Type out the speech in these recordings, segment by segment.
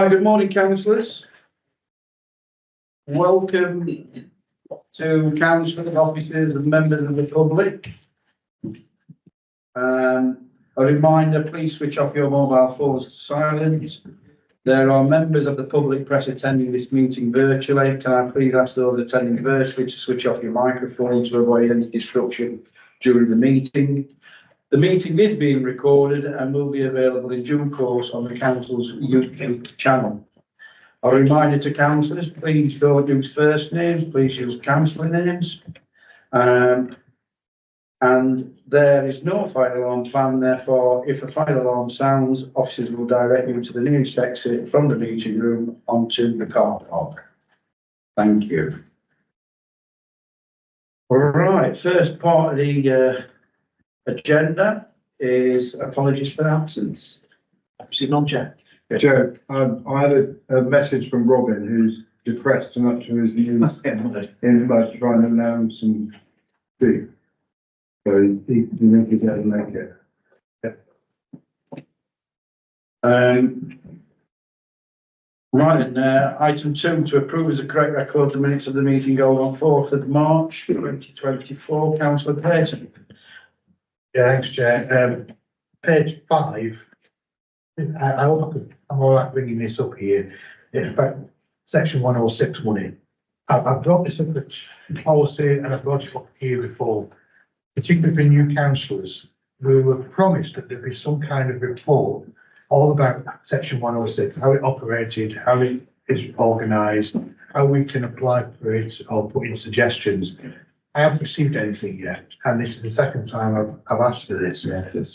Right, good morning, councillors. Welcome to councillors, officers and members of the public. A reminder, please switch off your mobile phones to silent. There are members of the public press attending this meeting virtually. Can I please ask those attending virtually to switch off your microphone to avoid any disruption during the meeting. The meeting is being recorded and will be available in due course on the council's YouTube channel. A reminder to councillors, please don't use first names, please use councillor names. And there is no fire alarm plan, therefore, if a fire alarm sounds, officers will direct you to the nearest exit from the meeting room onto the car park. Thank you. All right, first part of the agenda is apologies for absence. Absent non-chair. Joe, I had a message from Robin, who's depressed and up to his knees in about trying to allow some food. So he didn't get to make it. Right, and item 2 to approve as a correct record the minutes of the meeting held on 4th of March 2024. Councillor Clayton. Yeah, thanks, Chair. Page 5. I hope I'm all right bringing this up here. It's about section 106 money. I've brought this up at policy and I've brought it up here before, particularly for new councillors. We were promised that there'd be some kind of report all about section 106, how it operated, how it is organised, how we can apply for it or put in suggestions. I haven't received anything yet, and this is the second time I've asked for this.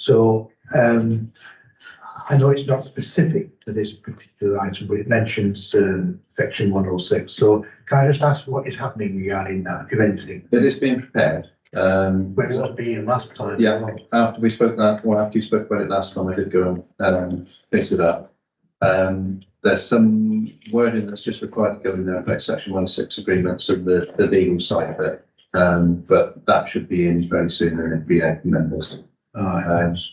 So I know it's not specific to this particular item, but it mentions section 106. So can I just ask what is happening regarding that, if anything? It is being prepared. Where it was being last time? Yeah, after we spoke that, or after you spoke about it last time, I did go and fix it up. There's some wording that's just required to go in there about section 106 agreements and the legal side of it. But that should be in very soon and it'll be members.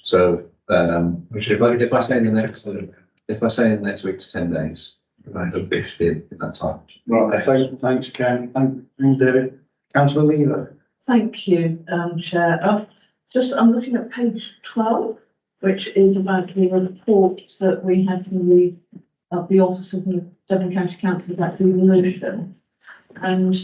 So if I say in the next week to 10 days, it'll be in that time. Right, thanks, Ken. Thanks, David. Councillor Lever. Thank you, Chair. I'm looking at page 12, which is about the report that we had from the Office of the Devon County Council about the evolution, and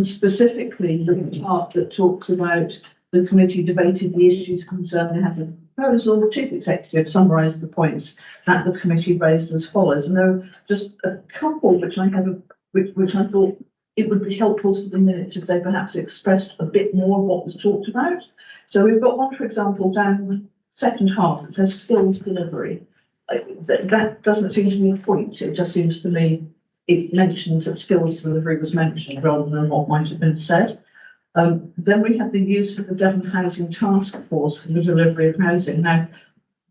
specifically the part that talks about the committee debated the issues concerned. They had a proposal. The Chief Executive summarised the points that the committee raised as follows, and there are just a couple which I thought it would be helpful to the minutes if they perhaps expressed a bit more of what was talked about. So we've got one, for example, down the second half that says skills delivery. That doesn't seem to be a point. It just seems to me it mentions that skills delivery was mentioned rather than what might have been said. Then we have the use of the Devon Housing Task Force for the delivery of housing. Now,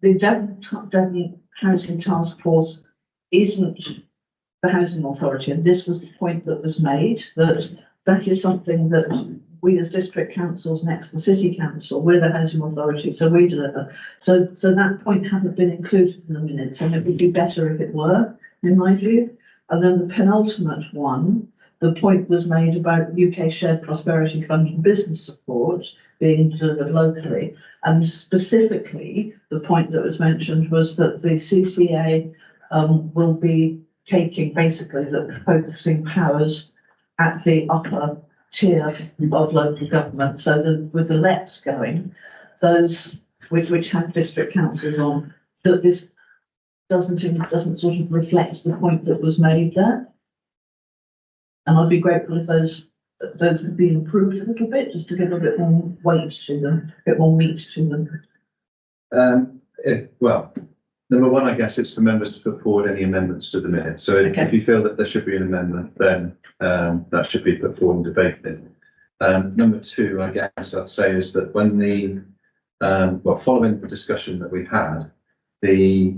the Devon Housing Task Force isn't the Housing Authority, and this was the point that was made, that is something that we as district councils next to the city council, we're the Housing Authority, so we deliver. So that point hadn't been included in the minutes, and it would be better if it were, in my view. And then the penultimate one, the point was made about UK Shared Prosperity Fund and business support being delivered locally. And specifically, the point that was mentioned was that the CCA will be taking basically the focusing powers at the upper tier of local government. So with the LEPs going, those which have district councils on, that this doesn't sort of reflect the point that was made there. And I'd be grateful if those would be improved a little bit, just to give a bit more weight to them, a bit more meat to them. Well, number one, I guess it's for members to put forward any amendments to the minutes. So if you feel that there should be an amendment, then that should be put forward and debated. Number two, I guess I'd say is that when following the discussion that we had, the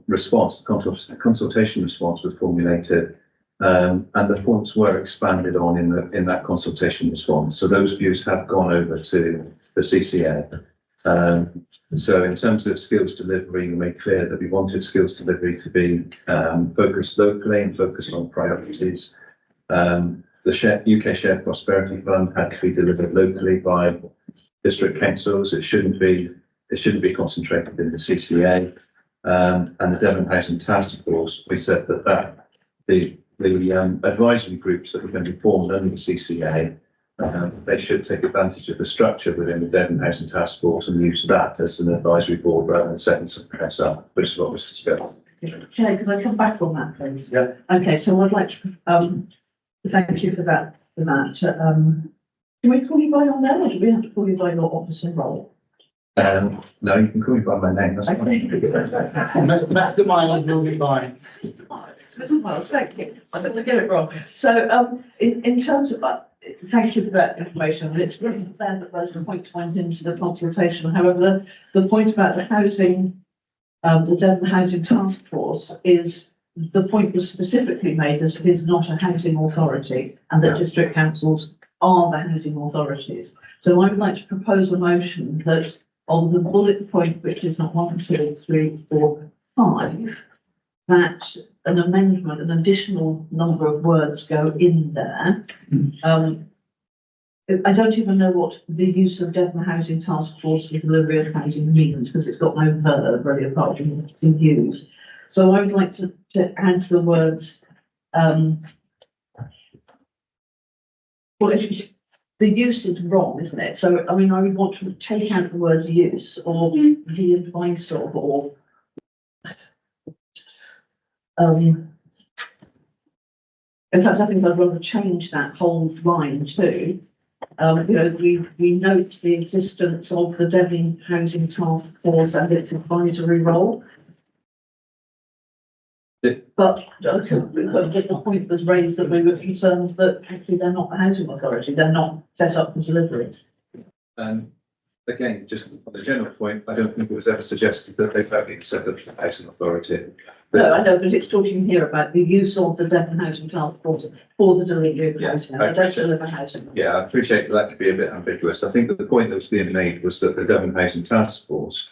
response, the consultation response was formulated, and the points were expanded on in that consultation response. So those views have gone over to the CCA. So in terms of skills delivery, we made clear that we wanted skills delivery to be focused locally and focused on priorities. The UK Shared Prosperity Fund had to be delivered locally by district councils. It shouldn't be concentrated in the CCA. And the Devon Housing Task Force, we said that the advisory groups that were going to be formed under the CCA, they should take advantage of the structure within the Devon Housing Task Force and use that as an advisory board rather than setting something else up, which is what was discussed. Chair, can I come back on that, please? Yeah. Okay, so I'd like to, thank you for that, Can we call you by your name or do we have to call you by your office and role? No, you can call me by my name. That's fine. Mr. Miles will be fine. Mr. Miles, thank you. I don't want to get it wrong. So, in terms of, thank you for that information. And it's really fair that those points went into the consultation. However, the point about the housing, the Devon Housing Task Force is the point was specifically made that it is not a housing authority and that district councils are the housing authorities. So I would like to propose a motion that on the bullet point, which is not 1, 2, 3, 4, 5, that an amendment, an additional number of words go in there. I don't even know what the use of Devon Housing Task Force for delivery of housing means, because it's got no verb really apart from being used. So I would like to add the words, the use is wrong, isn't it? So, I mean, I would want to take out the word use or the advice of, or in fact, I think I'd rather change that whole line too. We note the existence of the Devon Housing Task Force and its advisory role. But the point was raised that we were concerned that actually they're not the housing authority, they're not set up for delivery. Again, just on the general point, I don't think it was ever suggested that they've been set up as a housing authority. No, I know, but it's talking here about the use of the Devon Housing Task Force for the delivery of housing. They don't deliver housing. Yeah, I appreciate that could be a bit ambiguous. I think that the point that was being made was that the Devon Housing Task Force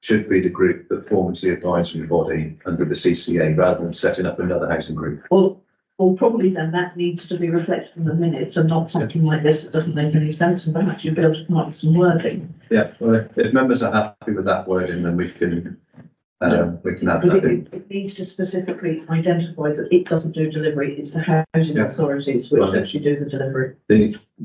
should be the group that forms the advisory body under the CCA rather than setting up another housing group. Well, probably then that needs to be reflected in the minutes and not something like this that doesn't make any sense, and perhaps you'll be able to come up with some wording. Yeah, well, if members are happy with that wording, then we can add But that in. it needs to specifically identify that it doesn't do delivery, it's the housing authorities which Well, actually do the delivery.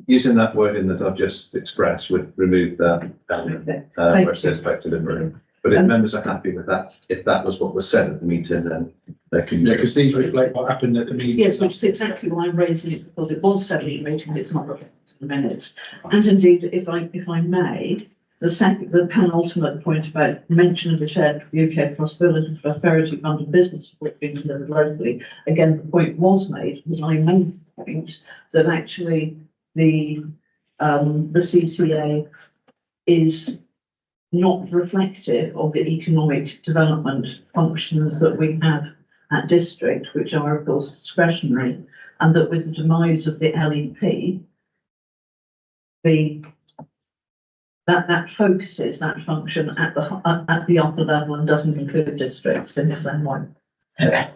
Using that wording that I've just expressed would remove that, Okay. where it says back delivery. But if And- members are happy with that, if that was what was said at the meeting, then they can. Yeah, because these reflect what happened at the meeting. Yes, which is exactly why I'm raising it, because it was studied in meeting, it's not reflected in the minutes. And indeed, if I may, the penultimate point about mention of the shared UK prosperity fund and business support being delivered locally. Again, the point was made, was I made the point that actually the CCA is not reflective of the economic development functions that we have at district, which are of course discretionary, and that with the demise of the LEP, that focuses that function at the upper level and doesn't include districts in the same way. Yeah.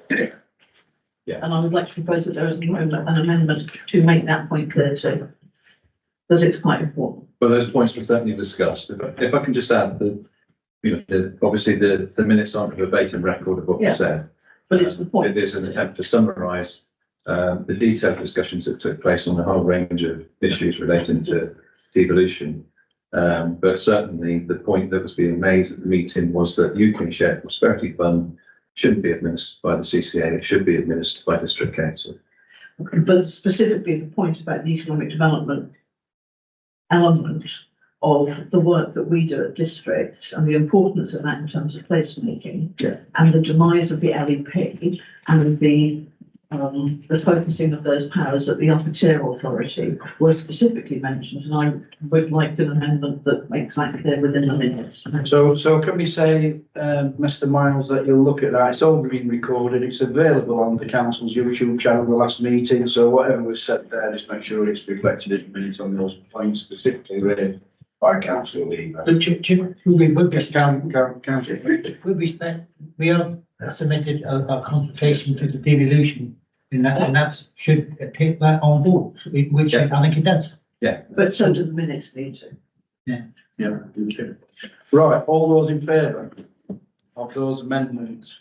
And I would like to propose that there is an amendment to make that point clear too, because it's quite important. Well, those points were certainly discussed. If I can just add that, obviously the minutes aren't a verbatim record of what Yeah. was said. But it's the point. It is an attempt to summarise the detailed discussions that took place on a whole range of issues relating to devolution. But certainly the point that was being made at the meeting was that UK Shared Prosperity Fund shouldn't be administered by the CCA, it should be administered by District Council. But specifically the point about the economic development element of the work that we do at districts and the importance of that in terms of placemaking. Yeah. And the demise of the LEP and the focusing of those powers at the upper tier authority were specifically mentioned, and I would like an amendment that makes that clear within the minutes. So can we say, Mr. Miles, that you'll look at that? It's all been recorded. It's available on the council's YouTube channel, the last meeting. So whatever was said there, just make sure it's reflected in minutes on those points specifically raised. by councillor Weaver. But with respect, Councillor. with respect, we have submitted a consultation to the devolution, and that's should take that on board, which I think it does. But so do the minutes need to. Yeah, thank you. Right, all those in favour of those amendments?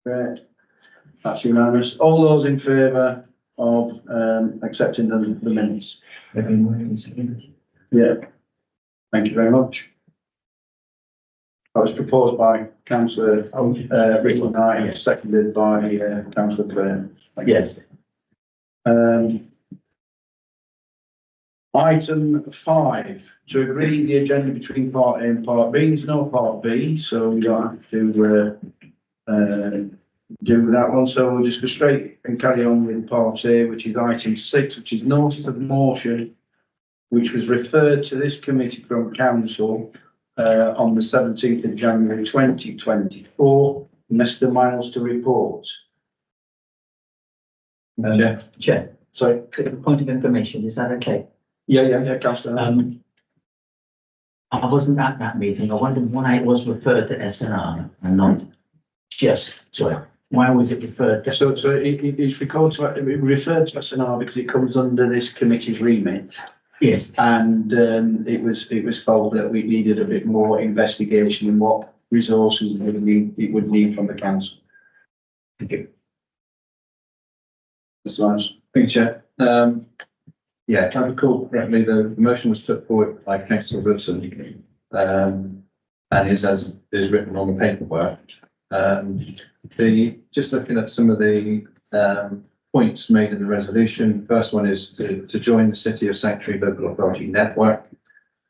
Great. That's unanimous. All those in favour of accepting the minutes? Yeah. Thank you very much. That was proposed by councillor Ricky Knight, seconded by councillor Clare. Yes. Item 5, to agree the agenda between part A and part B. There's no part B, so we don't have to do that one. So we'll just go straight and carry on with part A, which is item 6, which is notice of motion, which was referred to this committee from council on the 17th of January 2024. Mr. Miles to report. Chair, sorry, a point of information, is that okay? Yeah, councillor. I wasn't at that meeting. I wondered why it was referred to SNR and not just, sorry, why was it referred to? So it's referred to SNR because it comes under this committee's remit. Yes. And it was told that we needed a bit more investigation in what resources it would need from the council. Thank you. That's nice. Thank you, Chair. Yeah, if I recall correctly, the motion was put forward by councillor Wilson, and is as is written on the paperwork. Just looking at some of the points made in the resolution. First one is to join the City of Sanctuary Local Authority Network.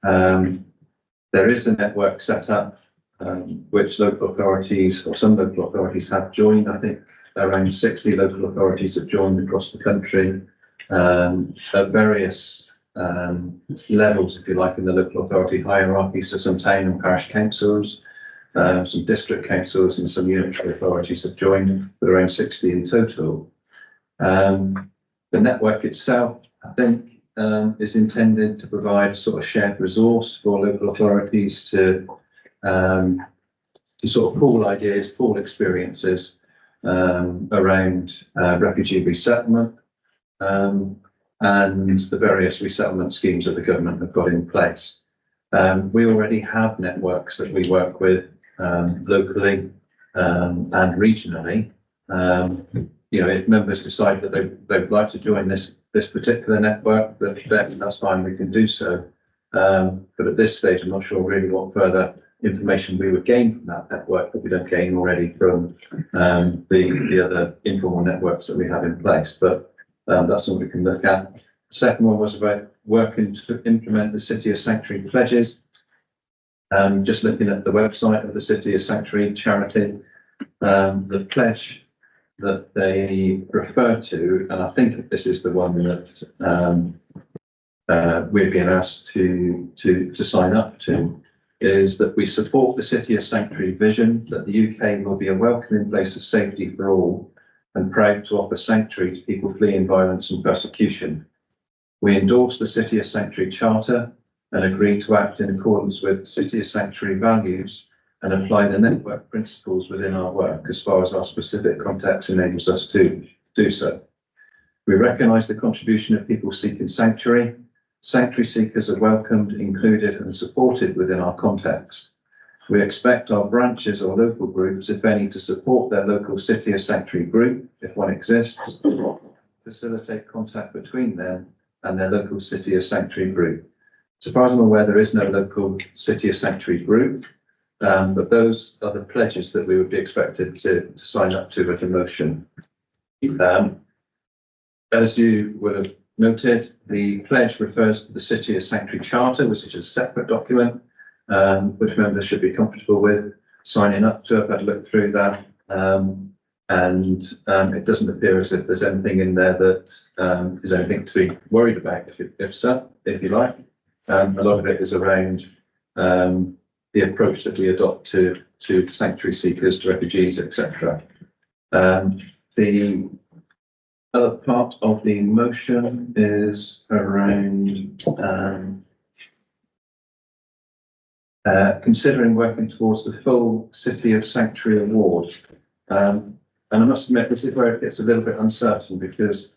There is a network set up, which local authorities or some local authorities have joined. I think around 60 local authorities have joined across the country. At various levels, if you like, in the local authority hierarchy. So some town and parish councils, some district councils and some unitary authorities have joined, with around 60 in total. The network itself, I think, is intended to provide a sort of shared resource for local authorities to sort of pool ideas, pool experiences around refugee resettlement, and the various resettlement schemes that the government have got in place. We already have networks that we work with locally and regionally. If members decide that they'd like to join this particular network, that's fine, we can do so. But at this stage, I'm not sure really what further information we would gain from that network that we don't gain already from the other informal networks that we have in place. But that's something we can look at. The second one was about working to implement the City of Sanctuary pledges. Just looking at the website of the City of Sanctuary charity, the pledge that they refer to, and I think this is the one that we're being asked to sign up to, is that we support the City of Sanctuary vision that the UK will be a welcoming place of safety for all, and proud to offer sanctuary to people fleeing violence and persecution. We endorse the City of Sanctuary Charter and agree to act in accordance with City of Sanctuary values and apply the network principles within our work as far as our specific context enables us to do so. We recognise the contribution of people seeking sanctuary. Sanctuary seekers are welcomed, included and supported within our context. We expect our branches or local groups, if any, to support their local City of Sanctuary group, if one exists, facilitate contact between them and their local City of Sanctuary group. So far as I'm aware, there is no local City of Sanctuary group, but those are the pledges that we would be expected to sign up to with a motion. As you would have noted, the pledge refers to the City of Sanctuary Charter, which is a separate document, which members should be comfortable with signing up to. I've had a look through that, and it doesn't appear as if there's anything in there that is anything to be worried about, if you like. A lot of it is around the approach that we adopt to sanctuary seekers, to refugees, etc. The other part of the motion is around considering working towards the full City of Sanctuary Award. And I must admit, this is where it gets a little bit uncertain because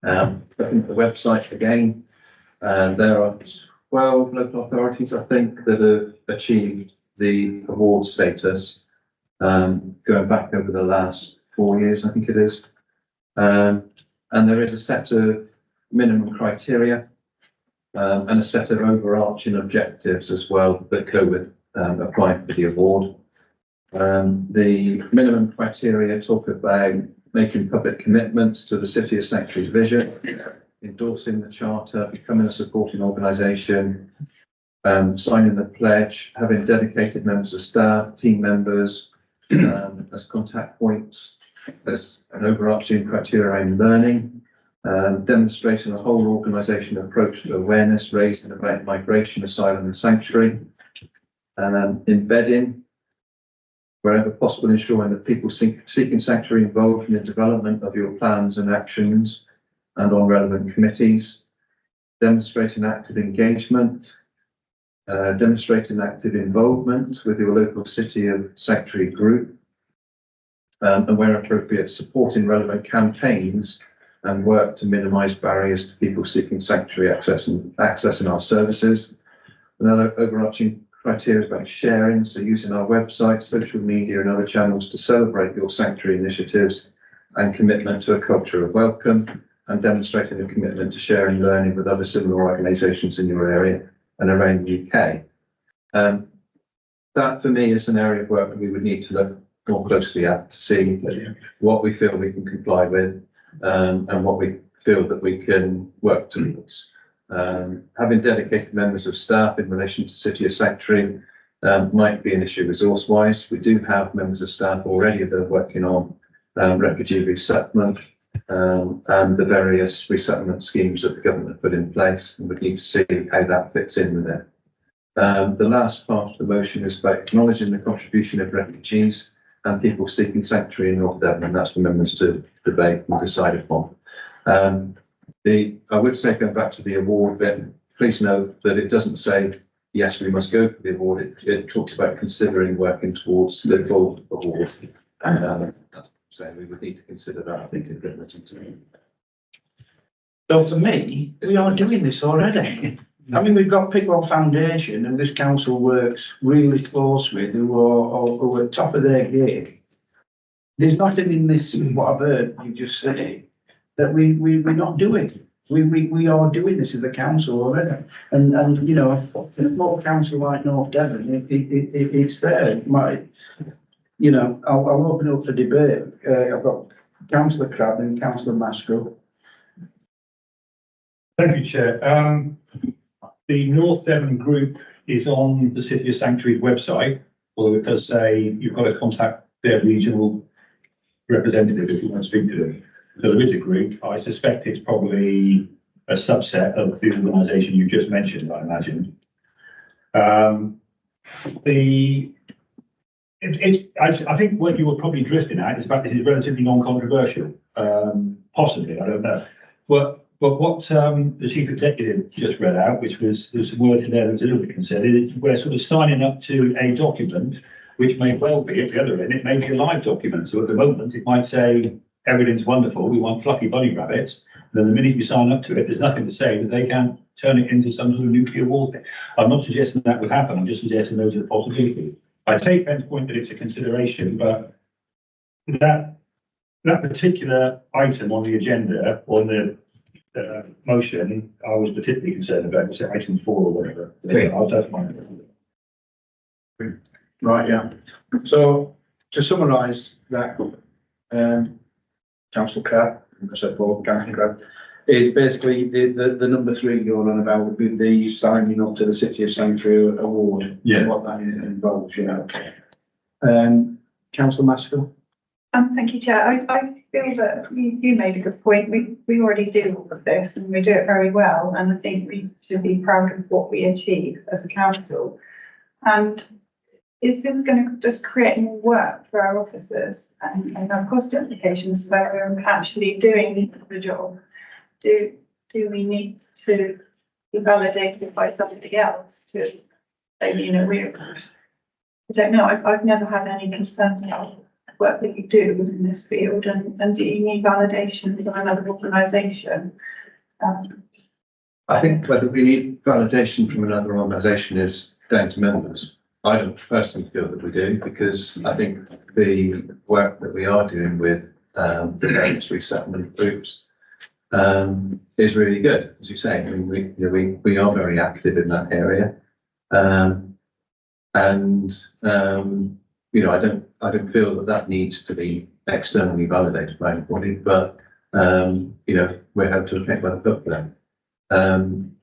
looking at the website again, there are 12 local authorities, I think, that have achieved the award status, going back over the last 4 years, I think it is. And there is a set of minimum criteria and a set of overarching objectives as well that go with applying for the award. The minimum criteria talk about making public commitments to the City of Sanctuary vision, endorsing the charter, becoming a supporting organisation, signing the pledge, having dedicated members of staff, team members as contact points, as an overarching criteria around learning, demonstrating a whole organisation approach to awareness raising about migration, asylum and sanctuary, embedding, wherever possible, ensuring that people seeking sanctuary involved in the development of your plans and actions and on relevant committees, demonstrating active engagement, demonstrating active involvement with your local City of Sanctuary group, and where appropriate, supporting relevant campaigns and work to minimise barriers to people seeking sanctuary accessing our services. Another overarching criteria is about sharing, so using our website, social media and other channels to celebrate your sanctuary initiatives and commitment to a culture of welcome, and demonstrating a commitment to sharing learning with other similar organisations in your area and around the UK. That for me is an area of work that we would need to look more closely at to see what we feel we can comply with and what we feel that we can work towards. Having dedicated members of staff in relation to City of Sanctuary might be an issue resource wise. We do have members of staff already that are working on refugee resettlement and the various resettlement schemes that the government put in place, and we need to see how that fits in with it. The last part of the motion is about acknowledging the contribution of refugees and people seeking sanctuary in North Devon, and that's for members to debate and decide upon. I would say, going back to the award bit, please note that it doesn't say, yes, we must go for the award. It talks about considering working towards the full award. So we would need to consider that, I think, in implementing to. So for me, we are doing this already. I mean, we've got Pickwell Foundation and this council works really close with who are top of their game. There's nothing in this, what I've heard you just say, that we're not doing. We are doing this as a council already. And you know, a small council like North Devon, it's there. It might, you know, I'll open up for debate. I've got Councillor Crabb and Councillor Masco. Thank you, Chair. The North Devon group is on the City of Sanctuary's website, although it does say you've got to contact their regional representative if you want to speak to them. So there is a group. I suspect it's probably a subset of the organisation you just mentioned, I imagine. I think what you were probably drifting at is the fact that it's relatively non-controversial. Possibly, I don't know. But what the chief executive just read out, which was, there's some word in there that was a little bit considered, we're sort of signing up to a document which may well be at the other end, it may be a live document. So at the moment, it might say everything's wonderful, we want fluffy bunny rabbits. And then the minute you sign up to it, there's nothing to say that they can't turn it into some sort of nuclear war thing. I'm not suggesting that would happen, I'm just suggesting those are the possibilities. I take Ben's point that it's a consideration, but that particular item on the agenda, on the motion, I was particularly concerned about, was it item 4 or whatever? That's mine. Right, yeah. So to summarise that, Councillor Crabb, I said both, Councillor Crabb, is basically the number 3 you're on about would be the signing up to the City of Sanctuary Award. Yeah. What that involves, yeah, okay. Councillor Masco? Thank you, Chair. I feel that you made a good point. We already do all of this and we do it very well. And I think we should be proud of what we achieve as a council. And is this going to just create more work for our officers and have cost implications where we're actually doing the job? Do we need to be validated by somebody else to So, you know, I don't know, I've never had any concerns about the work that you do within this field, and do you need validation from another organisation? I think whether we need validation from another organisation is down to members. I don't personally feel that we do, because I think the work that we are doing with the various resettlement groups is really good, as you say. I mean, we are very active in that area, I don't feel that needs to be externally validated by anybody, but we have to admit whether look for them.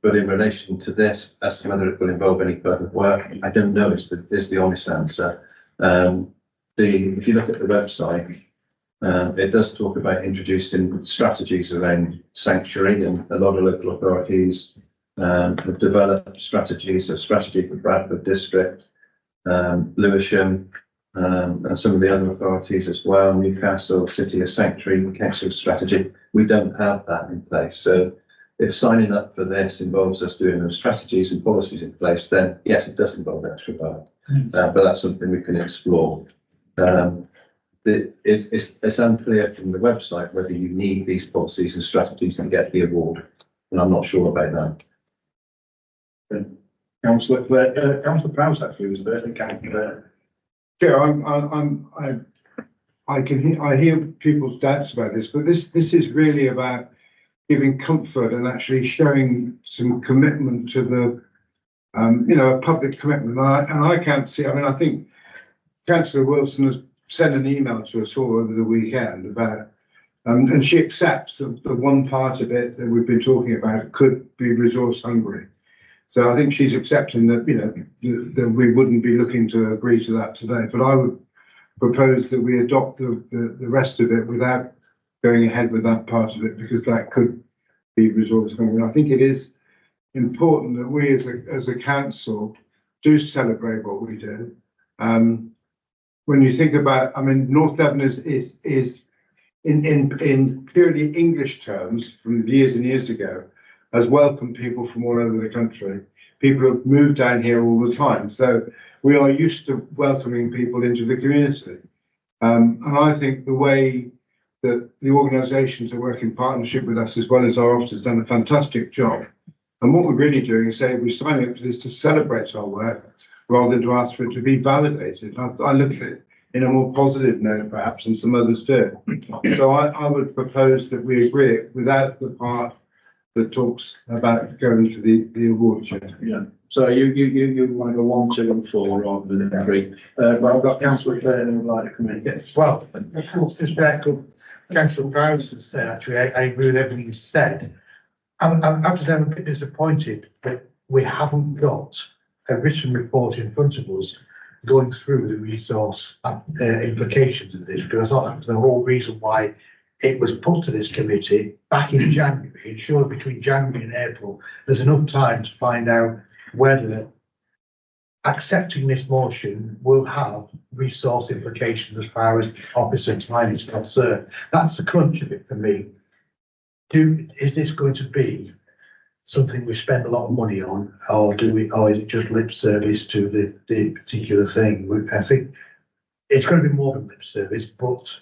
But in relation to this, as to whether it will involve any further work, I don't know is the honest answer. If you look at the website, it does talk about introducing strategies around sanctuary, and a lot of local authorities have developed strategies, a strategy for Bradford District, Lewisham, and some of the other authorities as well, Newcastle City of Sanctuary Council strategy. We don't have that in place. So if signing up for this involves us doing those strategies and policies in place, then yes, it does involve extra budget. But that's something we can explore. It's unclear from the website whether you need these policies and strategies to get the award, and I'm not sure about that. Councillor Prowse actually was the first councillor. Yeah, I hear people's doubts about this, but this is really about giving comfort and actually showing some commitment to the, a public commitment. And I can't see, I think Councillor Wilson has sent an email to us all over the weekend about, and she accepts that the one part of it that we've been talking about could be resource hungry. So I think she's accepting that, that we wouldn't be looking to agree to that today. But I would propose that we adopt the rest of it without going ahead with that part of it, because that could be resource hungry. I think it is important that we as a council do celebrate what we do. When you think about, North Devon is in purely English terms, from years and years ago, has welcomed people from all over the country. People have moved down here all the time. So we are used to welcoming people into the community. And I think the way that the organisations that work in partnership with us, as well as our officers, done a fantastic job. And what we're really doing is saying we're signing up to this to celebrate our work rather than to ask for it to be validated. I look at it in a more positive note, perhaps, than some others do. So I would propose that we agree it without the part that talks about going to the award chair. Yeah. So you want to go 1, 2 and 4 rather than 3. But I've got Councillor Clare who would like to come in. Yes, well, of course, just to echo Councillor Prowse has said, actually, I agree with everything he said. I'm actually a bit disappointed that we haven't got a written report in front of us going through the resource implications of this, because I thought that was the whole reason why it was put to this committee back in January. Ensured between January and April, there's enough time to find out whether accepting this motion will have resource implications as far as officer time is concerned. That's the crunch of it for me. Is this going to be something we spend a lot of money on, or is it just lip service to the particular thing? I think it's going to be more than lip service, but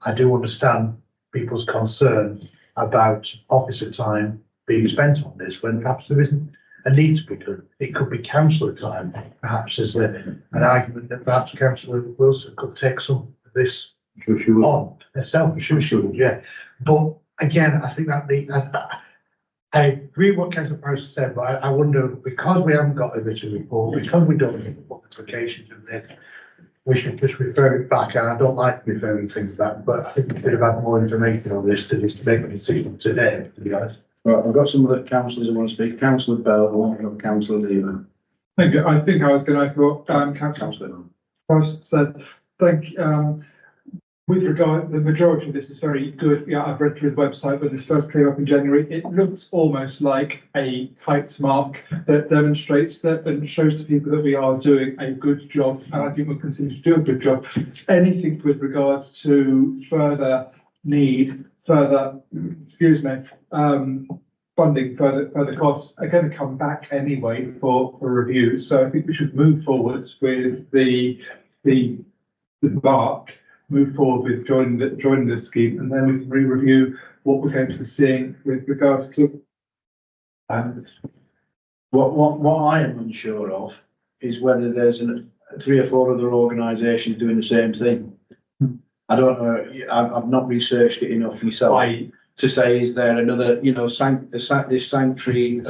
I do understand people's concern about officer time being spent on this when perhaps there isn't a need to be done. It could be councillor time, perhaps as an argument that perhaps Councillor Wilson could take some of this on herself. Sure she would, yeah. But again, I think that I agree with what Councillor Prowse said, but I wonder, because we haven't got a written report, because we don't know what the implications of this, we should just refer it back. And I don't like referring things back, but I think we should have had more information on this to make a decision today, to be honest. Right, I've got some other councillors who want to speak. Councillor Bell and Councillor Lever. Thank you. I think I was going to echo Councillor. Prowse said, with regard, the majority of this is very good. Yeah, I've read through the website when this first came up in January. It looks almost like a heights mark that demonstrates that and shows to people that we are doing a good job. And I think we'll continue to do a good job. Anything with regards to further funding further costs are going to come back anyway for review. So I think we should move forwards with the mark, move forward with joining the scheme, and then we can re-review what we're going to be seeing with regards to. What I am unsure of is whether there's 3 or 4 other organisations doing the same thing. I don't know, I've not researched it enough myself to say, is there another, this Sanctuary,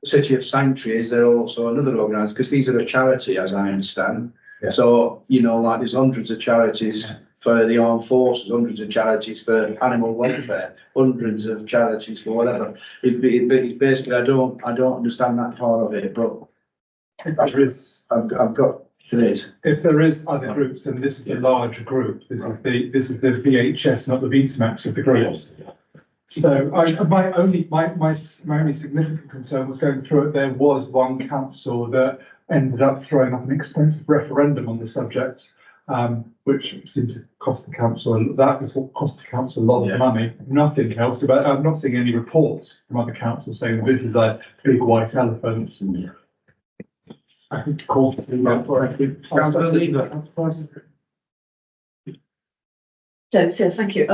City of Sanctuary, is there also another organisation? Because these are a charity, as I understand. Yeah. So, like there's hundreds of charities for the armed forces, hundreds of charities for animal welfare, hundreds of charities for whatever. It's basically, I don't understand that part of it, but There is, I've got it. if there is other groups, then this is the larger group. This is the VHS, not the Betamax of the groups. So my only significant concern was going through it. There was one council that ended up throwing up an expensive referendum on the subject, which seemed to cost the council. That was what cost the council a lot of money. Nothing else about. I'm not seeing any reports from other councils saying this is a big white elephant. I think call for Councillor Lever. So thank you.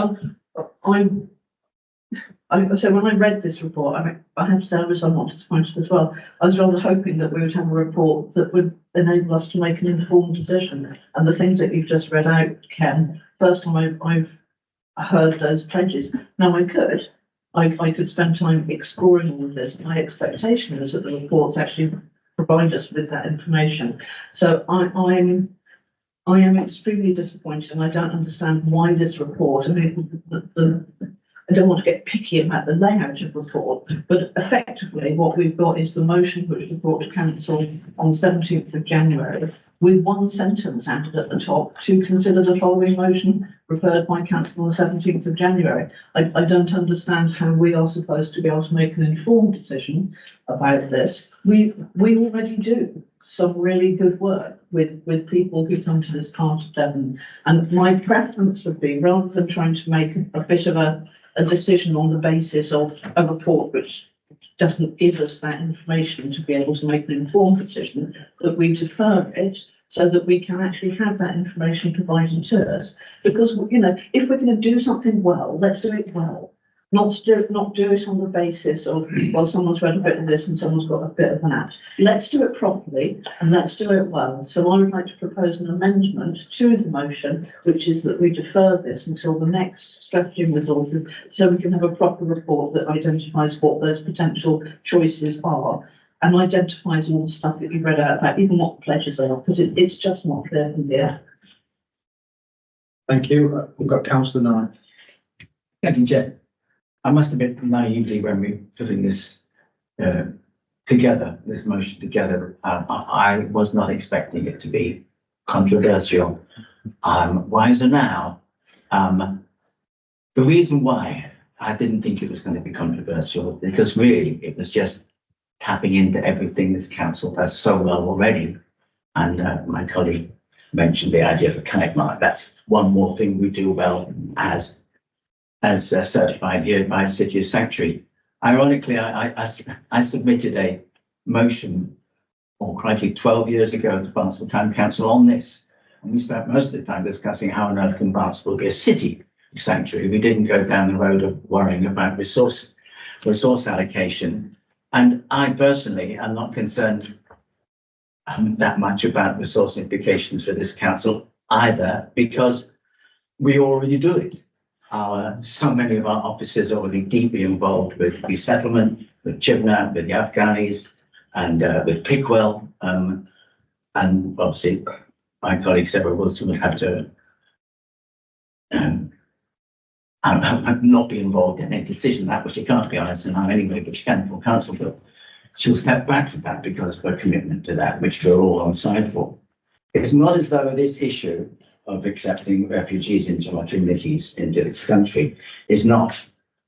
So when I read this report, I have to say I was somewhat disappointed as well. I was rather hoping that we would have a report that would enable us to make an informed decision. And the things that you've just read out, Ken, first time I've heard those pledges. Now I could spend time exploring all of this. My expectation is that the reports actually provide us with that information. So I am extremely disappointed, and I don't understand why this report. I mean, I don't want to get picky about the layout of the report, but effectively what we've got is the motion which was brought to council on 17th of January, with one sentence added at the top to consider the following motion referred by council on the 17th of January. I don't understand how we are supposed to be able to make an informed decision about this. We already do some really good work with people who come to this part of Devon. And my preference would be, rather than trying to make a bit of a decision on the basis of a report which doesn't give us that information to be able to make an informed decision, that we defer it so that we can actually have that information provided to us. Because, if we're going to do something well, let's do it well. Not do it on the basis of, well, someone's read a bit of this and someone's got a bit of that. Let's do it properly and let's do it well. So I would like to propose an amendment to the motion, which is that we defer this until the next strategy and resources, so we can have a proper report that identifies what those potential choices are and identifies all the stuff that you read out about, even what the pledges are, because it's just not clear from here. Thank you. We've got Councillor Nye. Thank you, Chair. I must admit naively, when we putting this together, this motion together, I was not expecting it to be controversial. Wiser now. The reason why I didn't think it was going to be controversial, because really it was just tapping into everything this council does so well already. And my colleague mentioned the idea of a kite mark. That's one more thing we do well as certified here by City of Sanctuary. Ironically, I submitted a motion, crikey, 12 years ago to Barnstaple Town Council on this. And we spent most of the time discussing how on earth can Barnstaple be a city sanctuary. We didn't go down the road of worrying about resource allocation. And I personally am not concerned that much about resource implications for this council either, because we already do it. So many of our officers are already deeply involved with resettlement, with Chibnall, with the Afghanis, and with Pickwell. And obviously, my colleague Sarah Wilson would have to not be involved in any decision that which she can't be honest, and I'm anyway, but she can for council, but she'll step back from that because of her commitment to that, which we're all on side for. It's not as though this issue of accepting refugees into our communities, into this country, is not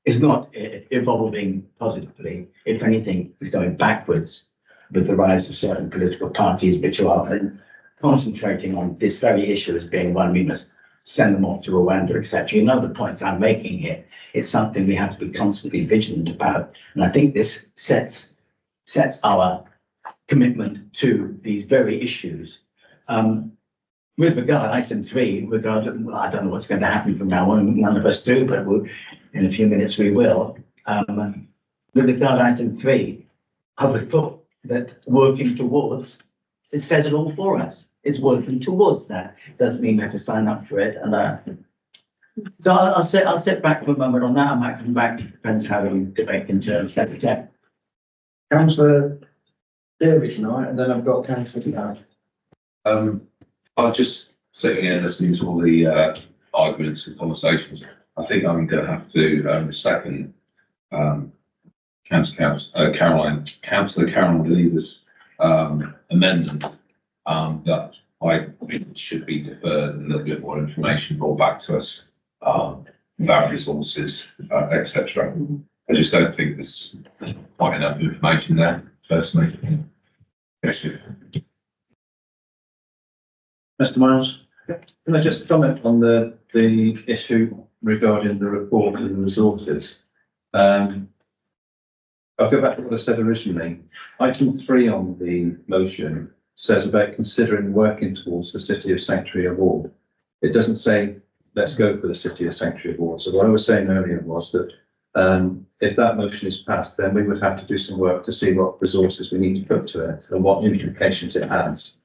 evolving positively. If anything, it's going backwards with the rise of certain political parties which are concentrating on this very issue as being one we must send them off to Rwanda, etc. You know the points I'm making here. It's something we have to be constantly vigilant about. And I think this sets our commitment to these very issues. With regard item 3, I don't know what's going to happen from now on. None of us do, but in a few minutes we will. With regard item 3, I would have thought that working towards, it says it all for us. It's working towards that. Doesn't mean we have to sign up for it. And so I'll sit back for a moment on that. I might come back. Depends how we debate in terms of secretary. Councillor Davies, right, and then I've got Councillor Knight. I'll just sitting here listening to all the arguments and conversations. I think I'm going to have to second Councillor Caroline Lever's amendment that I think should be deferred and a little bit more information brought back to us about resources, etc. I just don't think there's quite enough information there, personally. Yes, Mr. Miles? Can I just comment on the issue regarding the report and the resources? I'll go back to what I said originally. Item 3 on the motion says about considering working towards the City of Sanctuary Award. It doesn't say let's go for the City of Sanctuary Award. So what I was saying earlier was that if that motion is passed, then we would have to do some work to see what resources we need to put to it and what implications it has.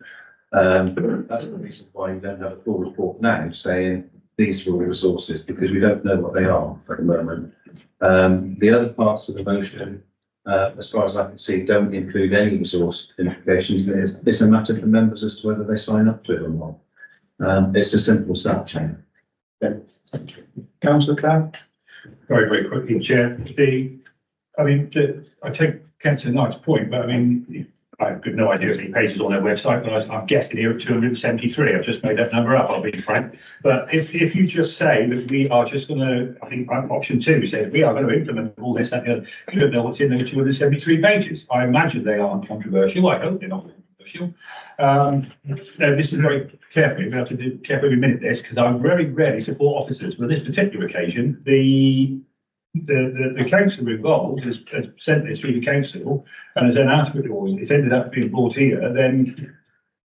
That's the reason why you don't have a full report now saying these are all the resources, because we don't know what they are at the moment. The other parts of the motion, as far as I can see, don't include any resource implications. It's a matter for members as to whether they sign up to it or not. It's a simple start chain. Councillor Clark? Very, very quickly, Chair. I take Councillor Knight's point, but I mean, I've got no idea how many pages on their website, but I'm guessing here at 273. I've just made that number up, I'll be frank. But if you just say that we are just going to, I think option 2 says we are going to implement all this, that, and you don't know what's in those 273 pages. I imagine they aren't controversial. I hope they're not controversial. This is very carefully, we have to carefully minute this, because I very rarely support officers. But on this particular occasion, the council involved has sent this through the council and has then asked for it, or it's ended up being brought here. Then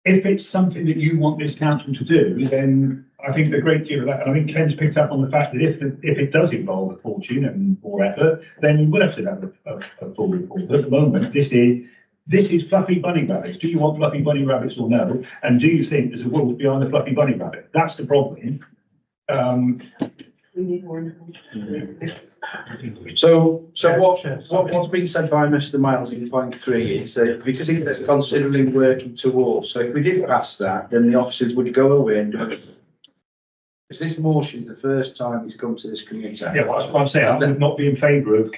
if it's something that you want this council to do, then I think a great deal of that, and I think Ken's picked up on the fact that if it does involve a fortune and more effort, then you would have to have a full report. But at the moment, this is fluffy bunny rabbits. Do you want fluffy bunny rabbits or no? And do you think there's a wolf behind the fluffy bunny rabbit? That's the problem. We need more information. So what's been said by Mr. Miles in point 3 is that because it's considerably working towards, so if we did pass that, then the officers would go away and do it. Is this motion the first time he's come to this committee? Yeah, well, that's what I'm saying. I would not be in favour of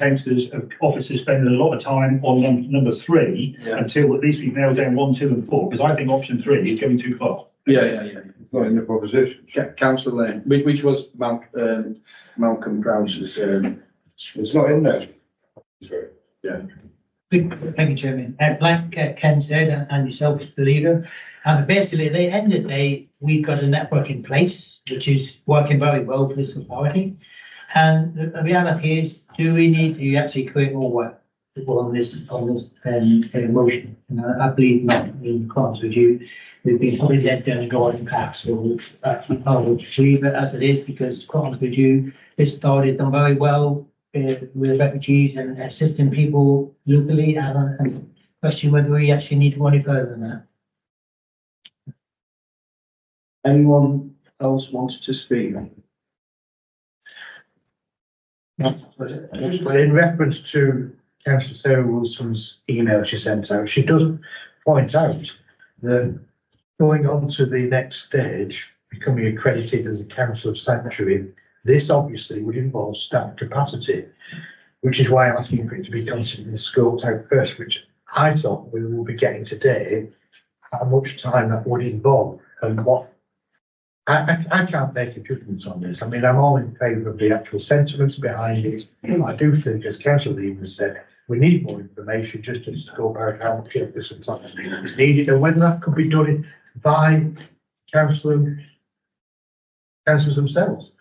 officers spending a lot of time on number 3 until at least we've nailed down 1, 2 and 4, because I think option 3 is going too far. Yeah. It's not in the proposition. Councillor Lane, which was Malcolm Browse's. It's not in there. Sorry. Thank you, Chairman. Like Ken said, and yourself as the leader, basically at the end of the day, we've got a network in place, which is working very well for this authority. And the reality is, do we need to actually create more work on this motion? And I believe not, in accordance with you. We've been probably led down a garden path, so I would leave it as it is, because quite honest with you, this started done very well with refugees and assisting people locally, and question whether we actually need to go any further than that. Anyone else wanted to speak? In reference to Councillor Sarah Wilson's email she sent out, she does point out that going on to the next stage, becoming accredited as a council of sanctuary, this obviously would involve staff capacity, which is why I'm asking for it to be considered and scoped out first, which I thought we will be getting today, how much time that would involve and what. I can't make a judgment on this. I mean, I'm all in favour of the actual sentiments behind it. I do think, as Councillor Lever said, we need more information just to scope out how much of this is needed, and whether that could be done by Councillor councillors themselves.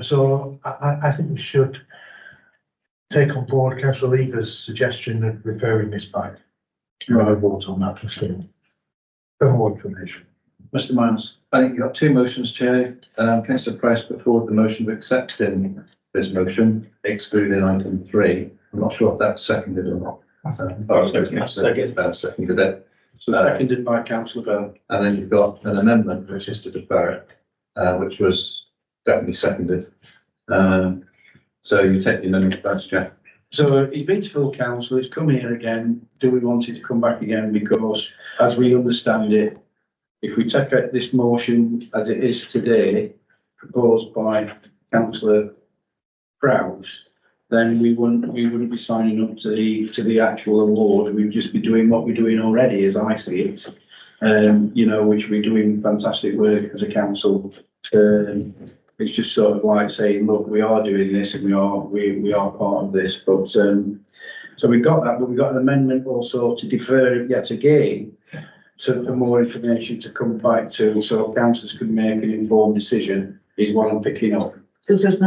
So I think we should take on board councillor Lever's suggestion of referring this back. We'll have a vote on that for more information. Mr. Miles. I think you've got two motions, Chair. Councillor Price put forward the motion of accepting this motion, excluding item 3. I'm not sure if that's seconded or not. Seconded it. So seconded by councillor Bell. And then you've got an amendment, which is to defer it, which was definitely seconded. So you take the amendment, Vice Chair. So he's been to full council, he's come here again. Do we want it to come back again? Because as we understand it, if we take out this motion as it is today, proposed by councillor Prowse, then we wouldn't be signing up to the actual award. We'd just be doing what we're doing already, as I see it. You know, which we're doing fantastic work as a council. It's just sort of like saying, look, we are doing this and we are part of this. But so we've got that, but we've got an amendment also to defer it yet again for more information to come back to, so councillors can make an informed decision, is what I'm picking up. Because there's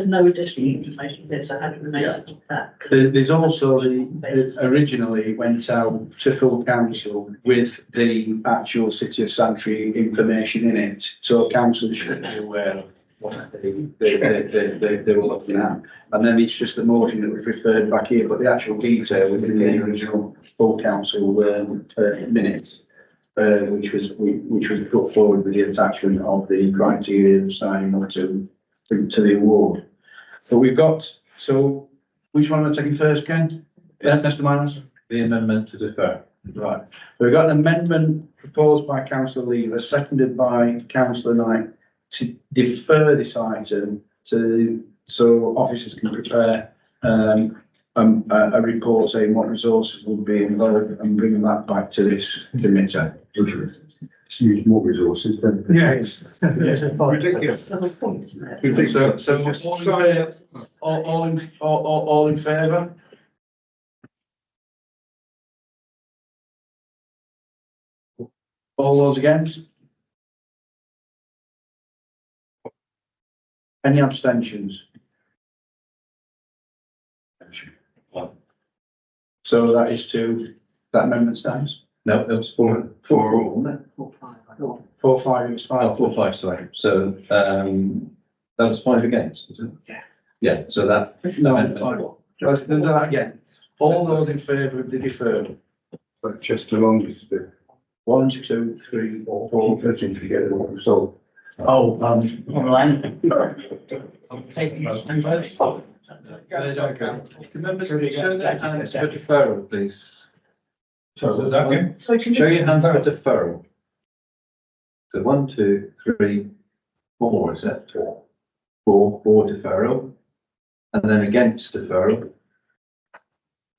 no additional information there, so how do we make that? There's also originally went out to full council with the actual City of Santry information in it, so council should be aware of what they were looking at. And then it's just the motion that we've referred back here, but the actual detail within the original full council minutes, which was put forward with the attachment of the criteria of signing up to the award. But we've got, so which one am I taking first, Ken? Yes, Mr. Miners? The amendment to defer. Right. We've got an amendment proposed by councillor Lever, seconded by councillor Knight, to defer this item so officers can prepare a report saying what resources will be involved and bring that back to this committee. Use more resources than. Yes. Ridiculous. So all in favour? All those against? Any abstentions? So that is that amendment stands? No, it was 4 all, wasn't it? 4, 5, it's 5. Oh, 4, 5, sorry. So, that was 5 against, was it? Yeah. Yeah, so that. No, amendment- let's do that again. All those in favour of the deferred? But just along this bit. 1, 2, 3, 4. 13 together, so. Oh, online. I'm taking and votes. Can members show their hands For deferral, please. So that again? So can Show you, your hands for deferral. So 1, 2, 3, 4, is that 4? 4 deferral. And then against deferral.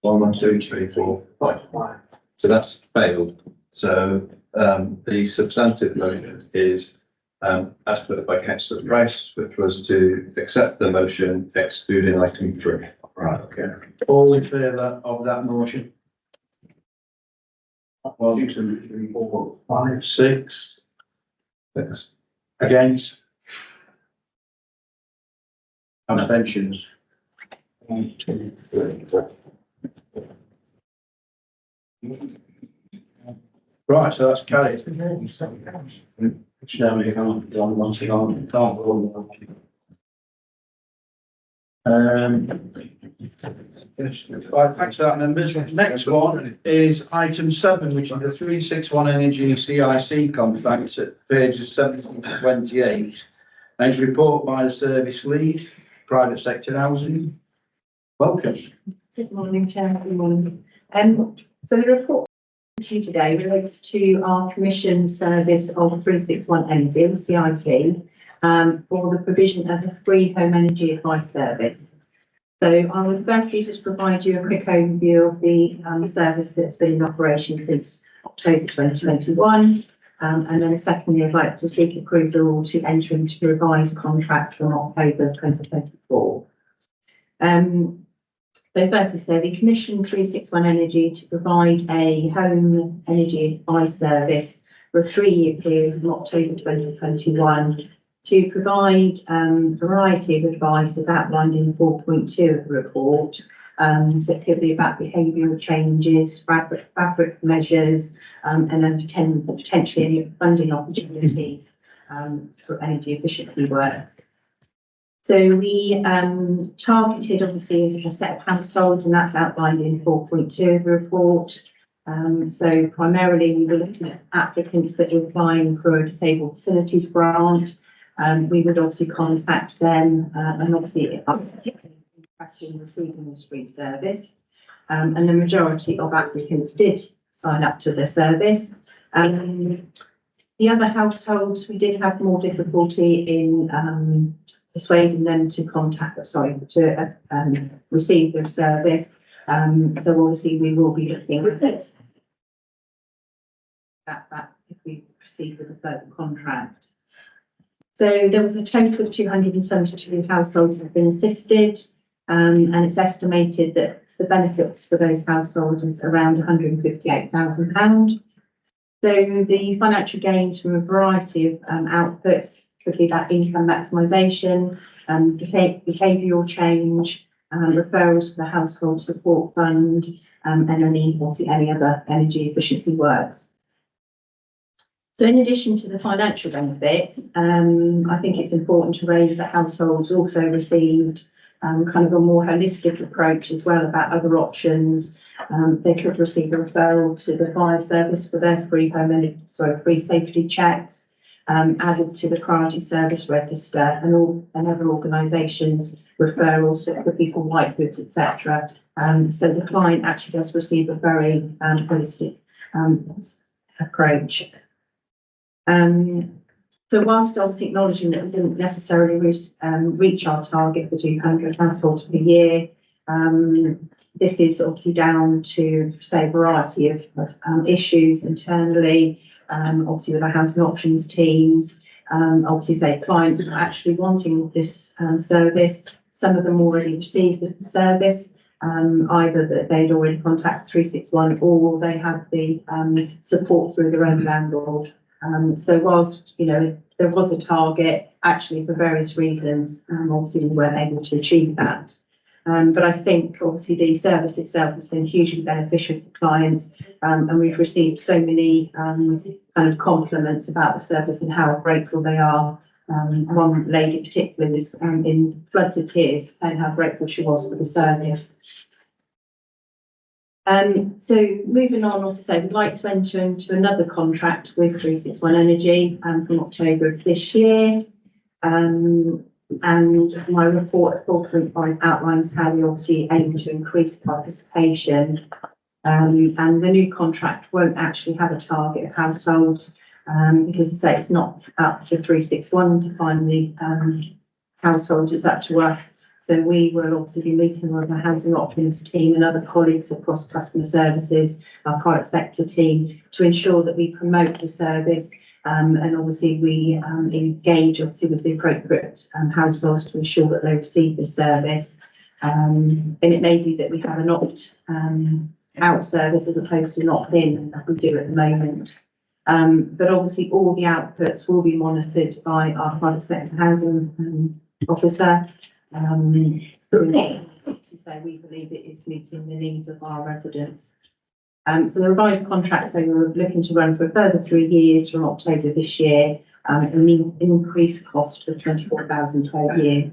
1, 2, 3, 4, 5. So that's failed. So the substantive motion is as put by councillor Price, which was to accept the motion excluding item 3. Right, okay. All in favour of that motion? 1, 2, 3, 4, 5, 6. Thanks. Against? Abstentions? 1, 2, 3, 4. Right, so that's carried. Now we can't go on once again. Right, thanks for that, members. Next one is item 7, which is the 361 Energy CIC contract at pages 17 to 28. And it's report by the service lead, private sector housing. Welcome. Good morning, Chair. Good morning. So the report to you today relates to our commission service of 361 Energy, CIC, for the provision of the free home energy advice service. So I would firstly just provide you a quick overview of the service that's been in operation since October 2021. And then secondly, I'd like to seek approval to enter into a revised contract from October 2024. So firstly, so we commissioned 361 Energy to provide a home energy advice service for a 3-year period from October 2021 to provide a variety of advice as outlined in 4.2 of the report. So it could be about behavioural changes, fabric measures, and then potentially any funding opportunities for energy efficiency works. So we targeted obviously a set of households, and that's outlined in 4.2 of the report. So primarily we were looking at applicants that were applying for a disabled facilities grant. We would obviously contact them and obviously in receiving this free service. And the majority of applicants did sign up to the service. The other households, we did have more difficulty in persuading them to receive the service. So obviously we will be looking at that if we proceed with a further contract. So there was a total of 272 households have been assisted, and it's estimated that the benefits for those households is around £158,000. So the financial gains from a variety of outputs could be that income maximisation, behavioural change, referrals to the household support fund, and any other energy efficiency works. So in addition to the financial benefits, I think it's important to raise that households also received kind of a more holistic approach as well about other options. They could receive a referral to the fire service for their free safety checks, added to the priority service register, and other organisations referrals that could be for white goods, etc. So the client actually does receive a very holistic approach. So whilst obviously acknowledging that we didn't necessarily reach our target for 200 households per year, this is obviously down to, say, a variety of issues internally, obviously with our housing options teams, obviously say clients are actually wanting this service. Some of them already received the service, either that they'd already contacted 361 or they had the support through their own landlord. So whilst, there was a target, actually for various reasons, obviously we weren't able to achieve that. But I think obviously the service itself has been hugely beneficial for clients, and we've received so many kind of compliments about the service and how grateful they are. One lady particularly was in floods of tears saying how grateful she was for the service. So moving on, also say we'd like to enter into another contract with 361 Energy from October of this year. And my report at 4.5 outlines how we obviously aim to increase participation. And the new contract won't actually have a target of households because, as I say, it's not up to 361 to find the households, it's up to us. So we will obviously be meeting with our housing options team and other colleagues across customer services, our private sector team, to ensure that we promote the service. And obviously we engage obviously with the appropriate households to ensure that they receive this service. And it may be that we have an opt-out service as opposed to an opt-in, as we do at the moment. But obviously all the outputs will be monitored by our private sector housing officer. To say we believe it is meeting the needs of our residents. So the revised contract, so we're looking to run for a further 3 years from October this year, an increased cost of 24,000 per year.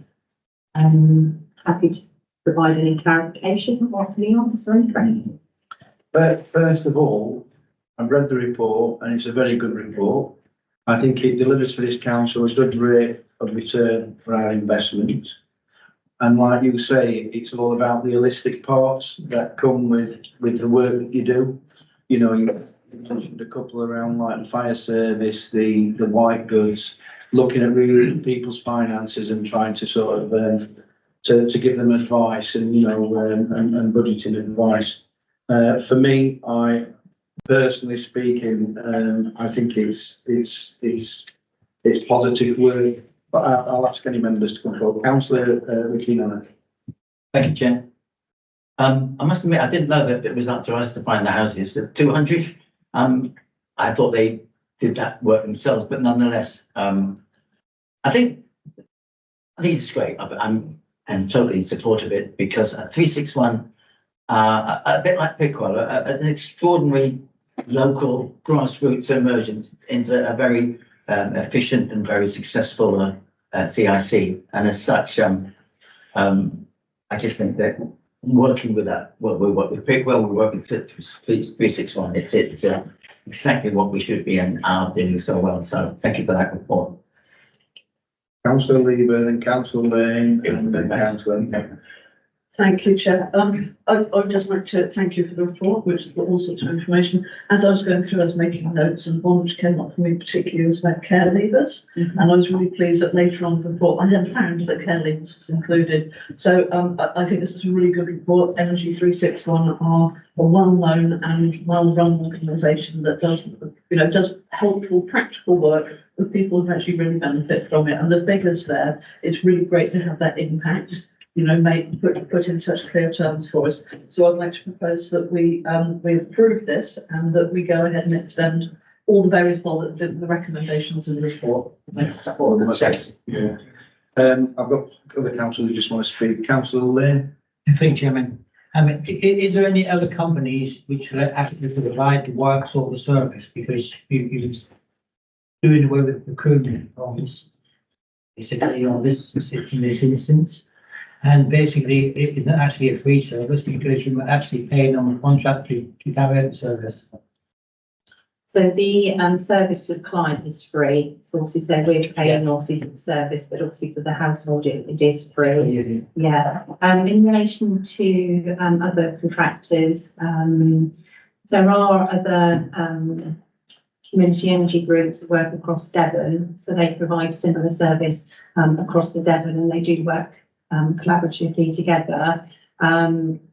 Happy to provide any clarification or any answer. But first of all, I've read the report and it's a very good report. I think it delivers for this council a good rate of return for our investment. And like you say, it's all about the holistic parts that come with the work that you do. You mentioned a couple around like the fire service, the white goods, looking at really people's finances and trying to sort of to give them advice and and budgeting advice. For me, I personally speaking, I think it's positive work. But I'll ask any members to come forward. Councillor Ricky Nana. Thank you, Chair. I must admit, I didn't know that it was up to us to find the houses at 200. I thought they did that work themselves, but nonetheless, and I think it's great. I'm totally in support of it because 361, a bit like Pickwell, an extraordinary local grassroots emergence into a very efficient and very successful CIC. And as such, I just think that working with that, well, we work with Pickwell, we work with 361. It's exactly what we should be and are doing so well. So thank you for that report. Councillor Lieber and Councillor Lane and then Councillor. Thank you, Chair. I'd just like to thank you for the report, which has got all sorts of information. As I was going through, I was making notes, and one which came up for me particularly was about care leavers. And I was really pleased that later on in the report, I then found that care leavers was included. So I think this is a really good report. Energy 361 are a well-known and well-run organisation that does helpful, practical work with people who actually really benefit from it. And the figures there, it's really great to have that impact, put in such clear terms for us. So I'd like to propose that we approve this and that we go ahead and extend all the various the recommendations in the report. Yeah. I've got other councillors who just want to speak. Councillor Lane. Thank you, Chairman. Is there any other companies which actually provide the works or the service? Because you doing away with procurement on this, basically on this in this instance. And basically, it is not actually a free service because you're actually paying on the contract to carry out the service. So the service to the client is free. So obviously, so we're paying obviously for the service, but obviously for the household it is free. Yeah. In relation to other contractors, there are other community energy groups that work across Devon, so they provide similar service across the Devon, and they do work collaboratively together.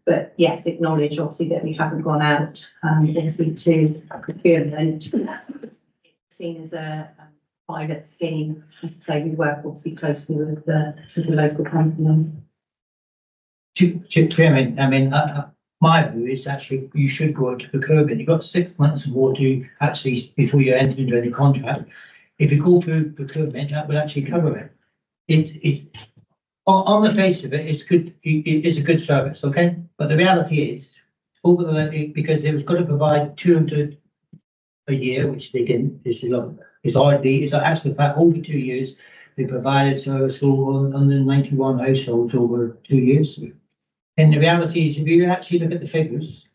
But yes, acknowledge obviously that we haven't gone out obviously to procurement. It's seen as a private scheme. As I say, we work obviously closely with the local company. Chairman, my view is actually you should go into procurement. You've got 6 months more to actually before you enter into any contract. If you go through procurement, that will actually cover it. It's on the face of it, it's good. It's a good service, okay. But the reality is, because they was going to provide 200 a year, which they didn't. It's actually about over 2 years they provided service for 191 households over 2 years. And the reality is, if you actually look at the figures,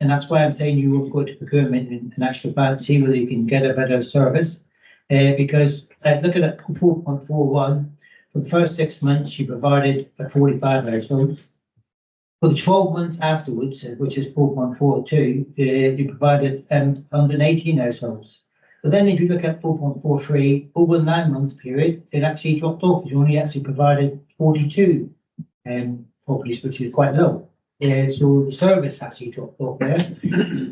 and that's why I'm saying you will go to procurement and actually see whether you can get a better service. Because looking at 4.41. For the first 6 months, she provided 45 households. For the 12 months afterwards, which is 4.42, you provided 118 households. But then if you look at 4.43, over the 9 months period, it actually dropped off. You only actually provided 42 properties, which is quite low. So the service actually dropped off there.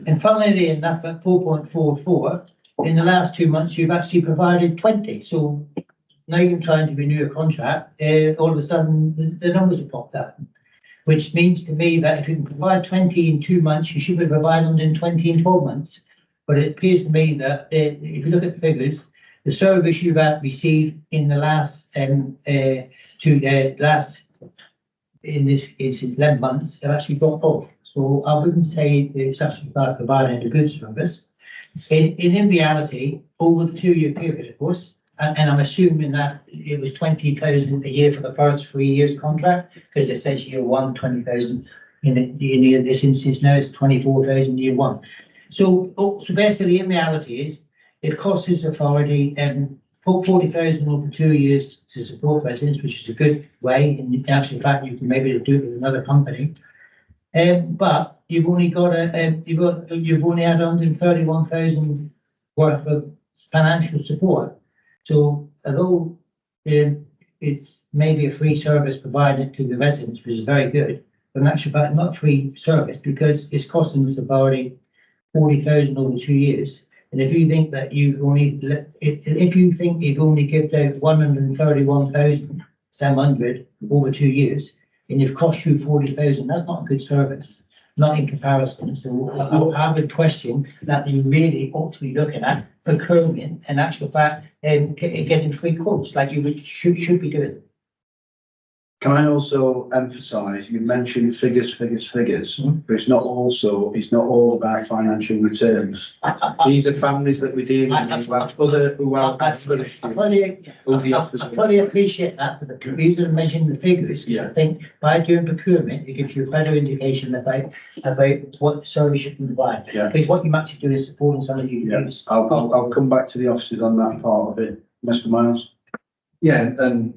And funnily enough, at 4.44, in the last 2 months, you've actually provided 20. So now you're trying to renew a contract, all of a sudden the numbers have popped up, which means to me that if you can provide 20 in 2 months, you should be providing 120 in 12 months. But it appears to me that if you look at the figures, the service you've received in the last in this instance 11 months have actually dropped off. So I wouldn't say it's actually about providing a good service. In reality, over the 2 year period, of course. And I'm assuming that it was 20,000 a year for the first 3 years contract, because it says year one, 20,000 in this instance now it's 24,000 year one. So basically in reality is it costs his authority 40,000 over 2 years to support residents, which is a good way. In actual fact, you can maybe do it with another company. But you've only got you've only had 131,000 worth of financial support. So although it's maybe a free service provided to the residents, which is very good, but in actual fact not a free service because it's costing us about 40,000 over 2 years. And if you think that you've only given out 131,700 over 2 years, and you've cost you 40,000, that's not a good service. not in comparison to, I would question that you really ought to be looking at procurement, in actual fact, and getting free quotes like you should be doing. Can I also emphasise, you mentioned figures, but it's not all about financial returns. These are families that we're dealing with, who have other issues. I offers. fully appreciate that, but the reason I'm mentioning the figures is I think by doing procurement, it gives you a better indication about what service you can provide. Yeah. Because what you might do is supporting some of you. Yeah, I'll come back to the officers on that part of it. Mr. Miles? Yeah, and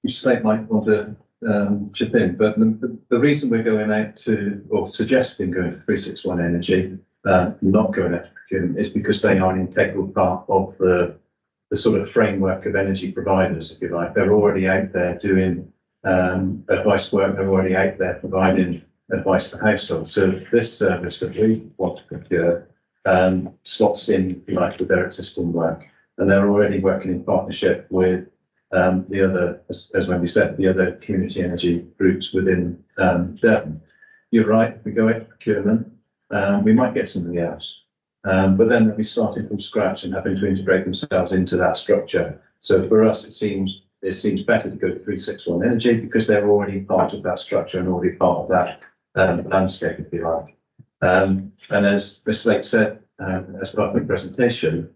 you say might want to chip in, but the reason we're going out to, or suggesting going to 361 Energy, not going out to procurement, is because they are an integral part of the sort of framework of energy providers, if you like. They're already out there doing advice work, they're already out there providing advice to households. So this service that we want to procure slots in, if you like, with their existing work. And they're already working in partnership with the other, as Wendy said, the other community energy groups within Devon. You're right, if we go into procurement, we might get something else. But then they'll be starting from scratch and having to integrate themselves into that structure. So for us, it seems better to go to 361 Energy because they're already part of that structure and already part of that landscape, if you like. And as Ms. Slate said, as part of the presentation,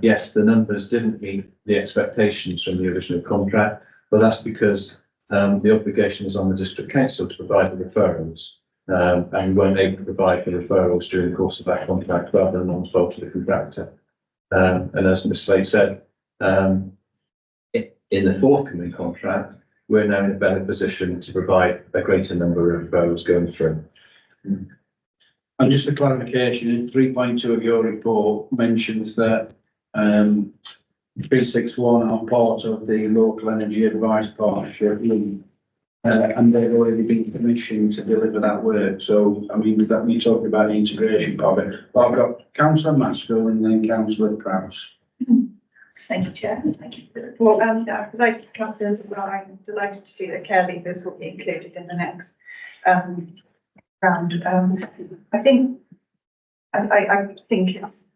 yes, the numbers didn't meet the expectations from the original contract, but that's because the obligation is on the district council to provide the referrals. And we weren't able to provide the referrals during the course of that contract rather than on fault of the contractor. And as Ms. Slade said, in the forthcoming contract, we're now in a better position to provide a greater number of referrals going through. And just for clarification, 3.2 of your report mentions that 361 are part of the local energy advice partnership, and they've already been commissioned to deliver that work. So, I mean, that we talking about the integration part of it. But I've got Councillor Maskell and then Councillor Prowse. Thank you, Chair. Thank you. Well, like Councillor, I'm delighted to see that care leavers will be included in the next round. I think it's,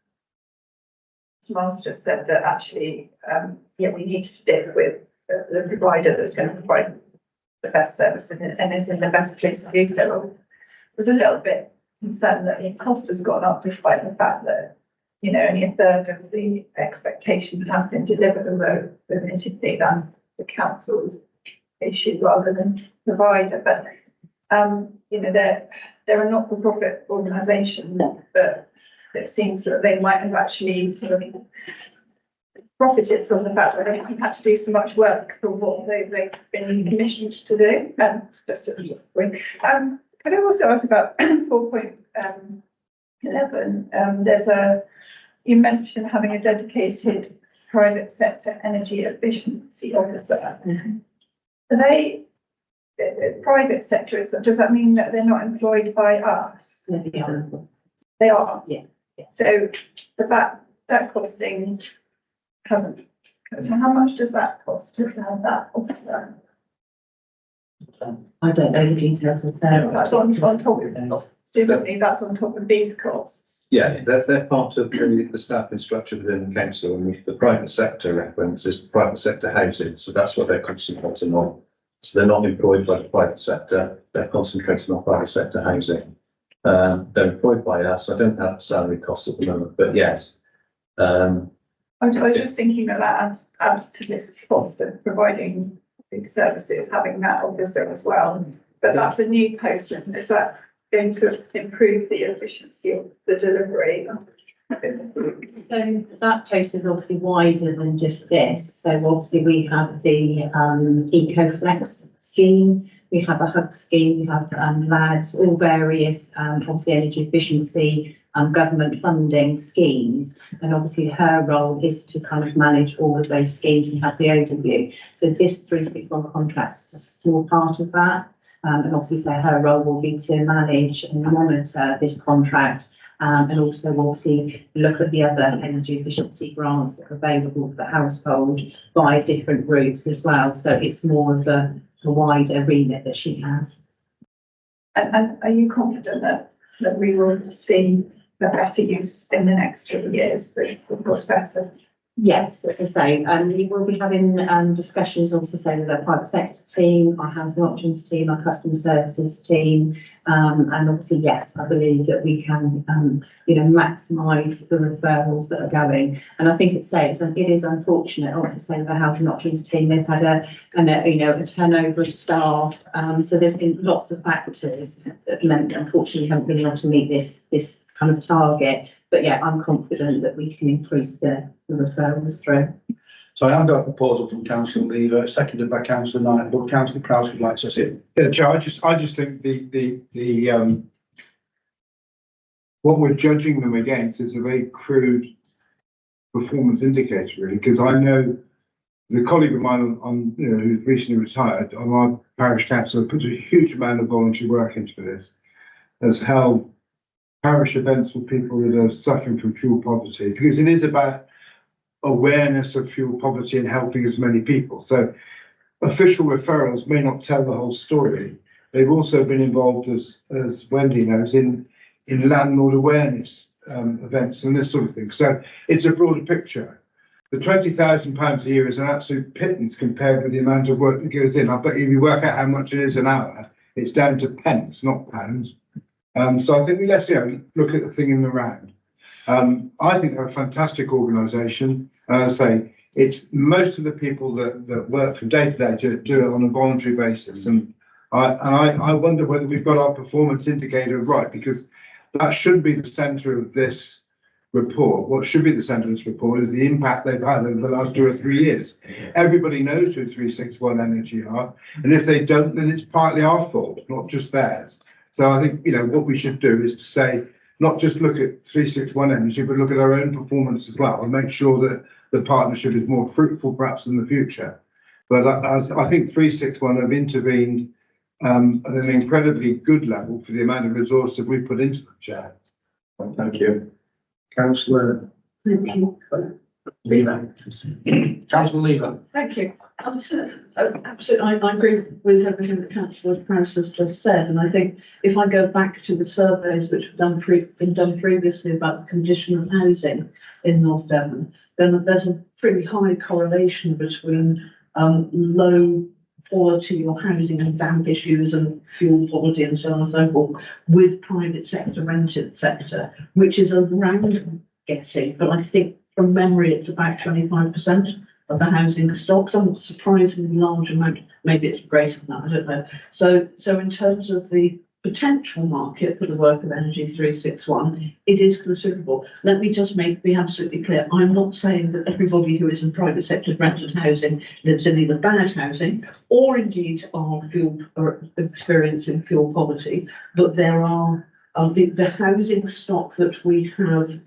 Miles just said that actually, we need to stick with the provider that's going to provide the best service and is in the best place to do so. I was a little bit concerned that the cost has gone up despite the fact that, only a third of the expectation has been delivered, although admittedly that's the council's issue rather than provider. But, they're a not-for-profit organisation, but it seems that they might have actually sort of profited from the fact that they haven't had to do so much work for what they've been commissioned to do. Just a point. Could I also ask about 4.11? You mentioned having a dedicated private sector energy efficiency officer. Are they the private sector? Does that mean that they're not employed by us? No, they are. They are. Yeah. So that costing hasn't. So how much does that cost to have that officer? I don't know the details of that. That's on top of, presumably that's on top of these costs. Yeah, they're part of the staffing structure within the council, and the private sector reference is the private sector housing, so that's what they're concentrating on. So they're not employed by the private sector, they're concentrating on private sector housing. They're employed by us. I don't have the salary costs at the moment, but yes. I was just thinking that adds to this cost of providing big services, having that officer as well. But that's a new post, and is that going to improve the efficiency of the delivery? So that post is obviously wider than just this. So obviously we have the EcoFlex scheme, we have a hub scheme, we have LADs, all various obviously energy efficiency government funding schemes. And obviously her role is to kind of manage all of those schemes and have the overview. So this 361 contract is just a small part of that. And obviously so her role will be to manage and monitor this contract. And also obviously look at the other energy efficiency grants that are available for the household by different routes as well. So it's more of a wider remit that she has. And are you confident that we will see the better use in the next 3 years, but what's better? Yes, as I say, we will be having discussions also say with our private sector team, our housing options team, our customer services team. And obviously, yes, I believe that we can, maximise the referrals that are going. And I think it is unfortunate, also say with the housing options team, they've had a turnover of staff. So there's been lots of factors that meant, unfortunately, we haven't been able to meet this kind of target. But yeah, I'm confident that we can increase the referrals through. So I have got a proposal from Councillor Lever, seconded by Councillor Knight, but Councillor Prowse would like to see it. Yeah, Chair, I just think the what we're judging them against is a very crude performance indicator, really, because I know there's a colleague of mine who's recently retired on our parish council put a huge amount of voluntary work into this, has held parish events for people that are suffering from fuel poverty, because it is about awareness of fuel poverty and helping as many people. So official referrals may not tell the whole story. They've also been involved, as Wendy knows, in landlord awareness events and this sort of thing. So it's a broader picture. The £20,000 a year is an absolute pittance compared with the amount of work that goes in. I bet if you work out how much it is an hour, it's down to pence, not pounds. So I think let's look at the thing in the round. I think they're a fantastic organisation. I say it's most of the people that work from day to day to do it on a voluntary basis. And I wonder whether we've got our performance indicator right, because that should be the centre of this report. What should be the centre of this report is the impact they've had over the last 2 or 3 years. Everybody knows who 361 Energy are, and if they don't, then it's partly our fault, not just theirs. So I think, what we should do is to say, not just look at 361 Energy, but look at our own performance as well and make sure that the partnership is more fruitful perhaps in the future. But I think 361 have intervened at an incredibly good level for the amount of resource that we've put into the Chair. Thank you. Councillor Lever. Councillor Lever. Thank you. Absolutely, I agree with everything that Councillor Prowse has just said, and I think if I go back to the surveys which have been done previously about the condition of housing in North Devon, then there's a pretty high correlation between low quality of housing and damp issues and fuel poverty and so on and so forth with private sector rented sector, which is a random guessing, but I think from memory it's about 25% of the housing stock, some surprisingly large amount, maybe it's greater than that, I don't know. So in terms of the potential market for the work of Energy 361, it is considerable. Let me just be absolutely clear. I'm not saying that everybody who is in private sector rented housing lives in either bad housing or indeed are experiencing fuel poverty, but there are the housing stock that we have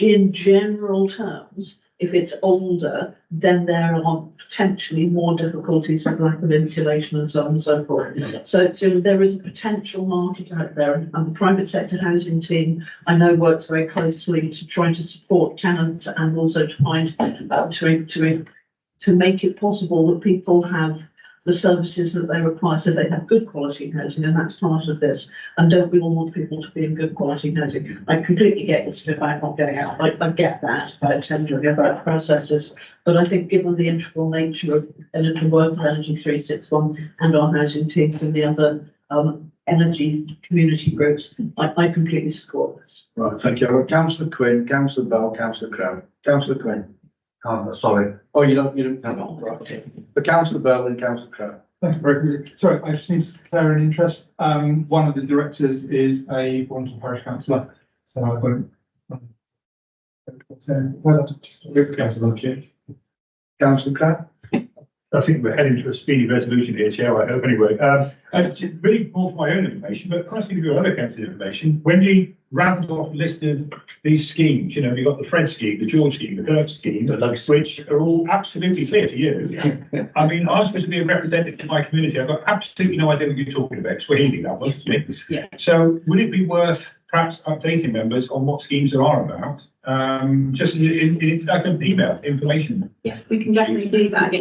in general terms. If it's older, then there are potentially more difficulties with lack of insulation and so on and so forth. So there is a potential market out there, and the private sector housing team I know works very closely to try to support tenants and also to find to make it possible that people have the services that they require, so they have good quality housing, and that's part of this. And don't we all want people to be in good quality housing? I completely get this about not getting out. I get that about tendering, about processes, but I think given the integral nature of the work of Energy 361 and our housing teams and the other energy community groups, I completely support this. Right, thank you. I've got Councillor Quinn, Councillor Bell, Councillor Crowe. Councillor Quinn. Oh, sorry. Oh, you don't. No, right, okay. But Councillor Bell and Councillor Crowe. Thank you very much. Sorry, I just need to declare an interest. One of the directors is a volunteer parish councillor, so I won't. Councillor Crowe. I think we're heading to a speedy resolution here, Chair, I hope anyway. Really more for my own information, but trying to give you other council information. When you round off a list of these schemes, you've got the Fred scheme, the George scheme, the Dirk scheme, which are all absolutely clear to you. I mean, I'm supposed to be a representative to my community. I've got absolutely no idea what you're talking about. Swahili, that was. Yeah. So would it be worth perhaps updating members on what schemes there are about? Just in like an email information. Yes, we can definitely do that.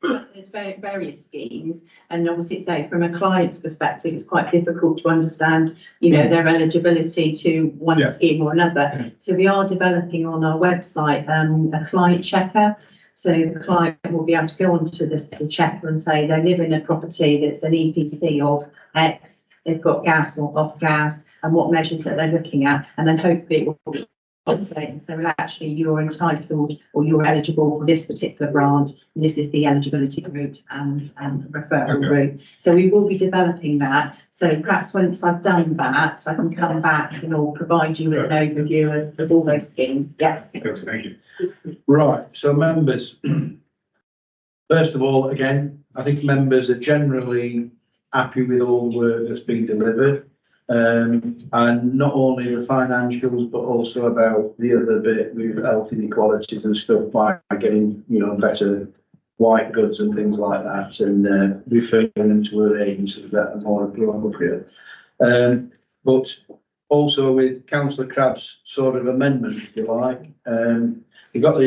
there's various schemes, and obviously, say from a client's perspective, it's quite difficult to understand, you know, their eligibility to one Yeah. scheme or another. So we are developing on our website a client checker. So the client will be able to go onto the checker and say they live in a property that's an EPC of X, they've got gas or off gas, and what measures that they're looking at, and then hopefully it will be and so well, actually you're entitled or you're eligible for this particular grant. And this is the eligibility route and referral route. So we will be developing that. So perhaps once I've done that, I can come back and I'll provide you with an overview of all those schemes. Yeah. Thank you. Right, so members, first of all, again, I think members are generally happy with all the work that's been delivered. And not only the financials, but also about the other bit with health inequalities and stuff by getting, you know, better white goods and things like that, and referring them to other agencies that are more appropriate. But also with Councillor Crabb's sort of amendment, if you like, you've got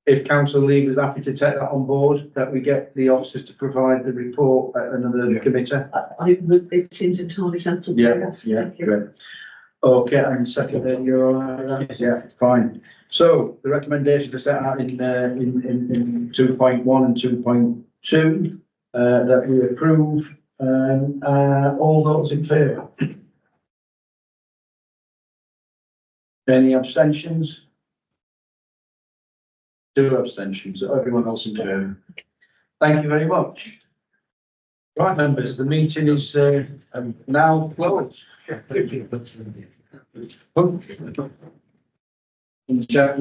if Councillor Lee was happy to take that on board, that we get the officers to provide the report at another committee. It seems entirely sensible. Yeah, yeah, great. Okay, and second, you're all right with that? Yeah, fine. So the recommendation to set out in 2.1 and 2.2, that we approve, all those in favour? Any abstentions? 2 abstentions, everyone else in favour. Thank you very much. Right, members, the meeting is now closed. In the chat,